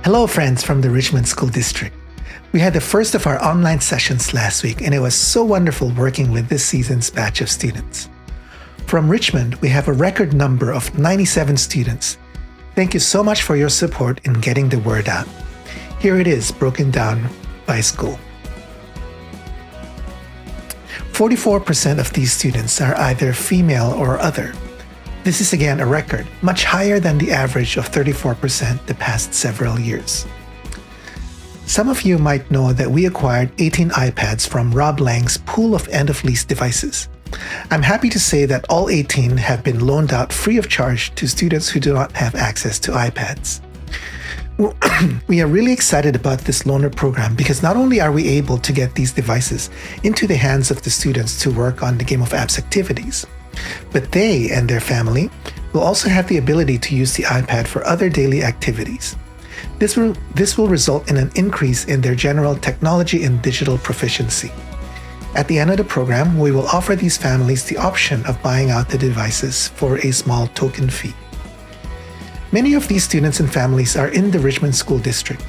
Hello friends from the Richmond School District. We had the first of our online sessions last week and it was so wonderful working with this season's batch of students. From Richmond, we have a record number of 97 students. Thank you so much for your support in getting the word out. Here it is broken down by school. 44% of these students are either female or other. This is again a record, much higher than the average of 34% the past several years. Some of you might know that we acquired 18 iPads from Rob Lang's pool of end-of-lease devices. I'm happy to say that all 18 have been loaned out free of charge to students who do not have access to iPads. We are really excited about this loaner program because not only are we able to get these devices into the hands of the students to work on the Game of Apps activities, but they and their family will also have the ability to use the iPad for other daily activities. This will result in an increase in their general technology and digital proficiency. At the end of the program, we will offer these families the option of buying out the devices for a small token fee. Many of these students and families are in the Richmond School District,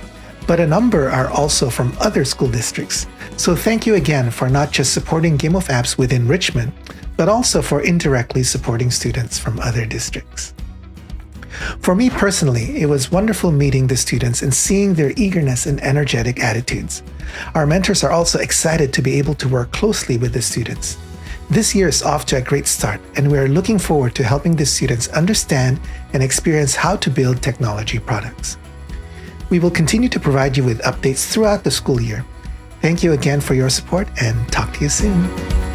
but a number are also from other school districts. So thank you again for not just supporting Game of Apps within Richmond, but also for indirectly supporting students from other districts. For me personally, it was wonderful meeting the students and seeing their eagerness and energetic attitudes. Our mentors are also excited to be able to work closely with the students. This year is off to a great start, and we are looking forward to helping the students understand and experience how to build technology products. We will continue to provide you with updates throughout the school year. Thank you again for your support and talk to you soon.